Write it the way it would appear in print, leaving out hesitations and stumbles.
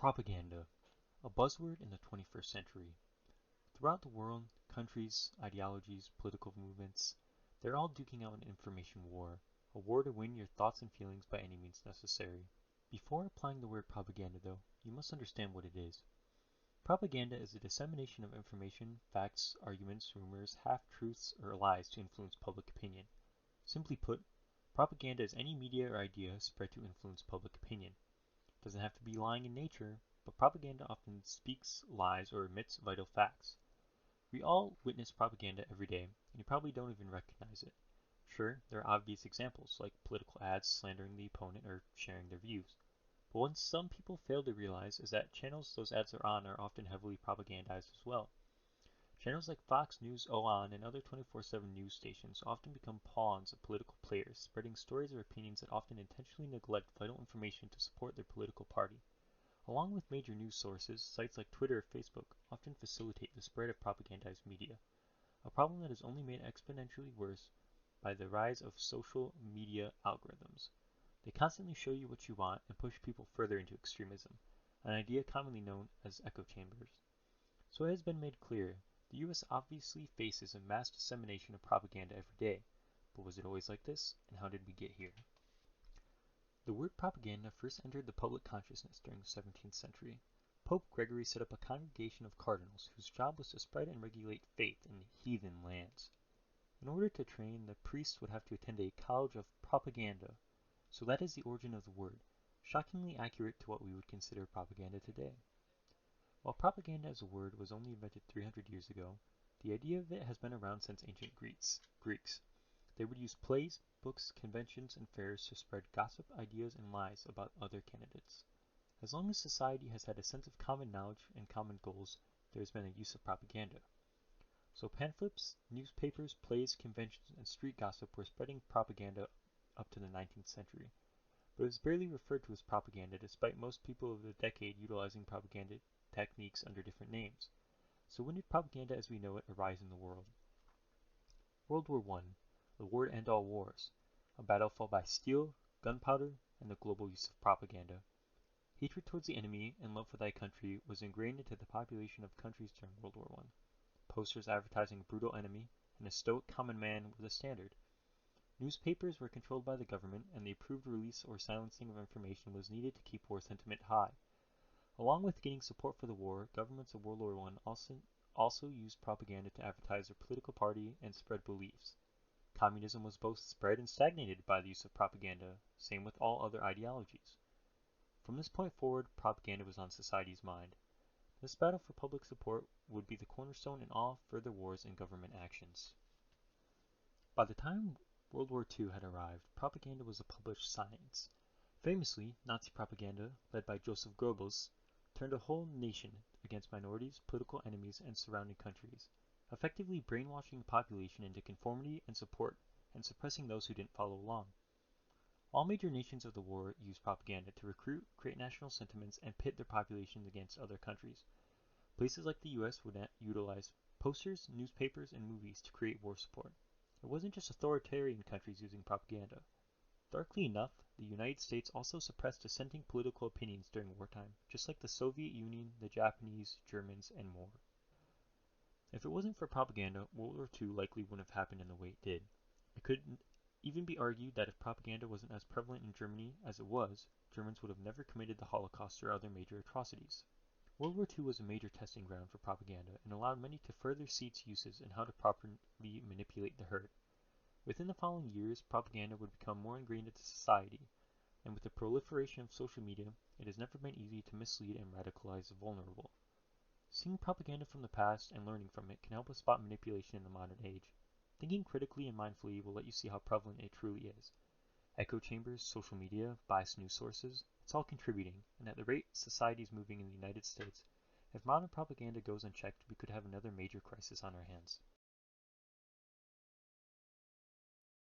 Propaganda, a buzzword in the 21st century. Throughout the world, countries, ideologies, political movements, they're all duking out an information war, a war to win your thoughts and feelings by any means necessary. Before applying the word propaganda, though, you must understand what it is. Propaganda is the dissemination of information, facts, arguments, rumors, half-truths, or lies to influence public opinion. Simply put, propaganda is any media or idea spread to influence public opinion. It doesn't have to be lying in nature, but propaganda often speaks lies or omits vital facts. We all witness propaganda every day, and you probably don't even recognize it. Sure, there are obvious examples, like political ads slandering the opponent or sharing their views. But what some people fail to realize is that channels those ads are on are often heavily propagandized as well. Channels like Fox News, OAN, and other 24/7 news stations often become pawns of political players, spreading stories or opinions that often intentionally neglect vital information to support their political party. Along with major news sources, sites like Twitter or Facebook often facilitate the spread of propagandized media, a problem that is only made exponentially worse by the rise of social media algorithms. They constantly show you what you want and push people further into extremism, an idea commonly known as echo chambers. So it has been made clear, the US obviously faces a mass dissemination of propaganda every day. But was it always like this, and how did we get here? The word propaganda first entered the public consciousness during the 17th century. Pope Gregory set up a congregation of cardinals whose job was to spread and regulate faith in heathen lands. In order to train, the priests would have to attend a college of propaganda, so that is the origin of the word, shockingly accurate to what we would consider propaganda today. While propaganda as a word was only invented 300 years ago, the idea of it has been around since ancient Greeks. They would use plays, books, conventions, and fairs to spread gossip, ideas, and lies about other candidates. As long as society has had a sense of common knowledge and common goals, there has been a use of propaganda. So pamphlets, newspapers, plays, conventions, and street gossip were spreading propaganda up to the 19th century. But it was barely referred to as propaganda, despite most people of the decade utilizing propaganda techniques under different names. So when did propaganda as we know it arise in the world? World War I, the war to end all wars, a battle fought by steel, gunpowder, and the global use of propaganda. Hatred towards the enemy and love for thy country was ingrained into the population of countries during World War I. Posters advertising a brutal enemy and a stoic common man were the standard. Newspapers were controlled by the government, and the approved release or silencing of information was needed to keep war sentiment high. Along with gaining support for the war, governments of World War I also used propaganda to advertise their political party and spread beliefs. Communism was both spread and stagnated by the use of propaganda, same with all other ideologies. From this point forward, propaganda was on society's mind. This battle for public support would be the cornerstone in all further wars and government actions. By the time World War II had arrived, propaganda was a published science. Famously, Nazi propaganda, led by Joseph Goebbels, turned a whole nation against minorities, political enemies, and surrounding countries, effectively brainwashing the population into conformity and support, and suppressing those who didn't follow along. All major nations of the war used propaganda to recruit, create national sentiments, and pit their populations against other countries. Places like the US would utilize posters, newspapers, and movies to create war support. It wasn't just authoritarian countries using propaganda. Darkly enough, the United States also suppressed dissenting political opinions during wartime, just like the Soviet Union, the Japanese, Germans, and more. If it wasn't for propaganda, World War II likely wouldn't have happened in the way it did. It could even be argued that if propaganda wasn't as prevalent in Germany as it was, Germans would have never committed the Holocaust or other major atrocities. World War II was a major testing ground for propaganda and allowed many to further see its uses and how to properly manipulate the herd. Within the following years, propaganda would become more ingrained into society, and with the proliferation of social media, it has never been easy to mislead and radicalize the vulnerable. Seeing propaganda from the past and learning from it can help us spot manipulation in the modern age. Thinking critically and mindfully will let you see how prevalent it truly is. Echo chambers, social media, biased news sources, it's all contributing, and at the rate society is moving in the United States, if modern propaganda goes unchecked, we could have another major crisis on our hands.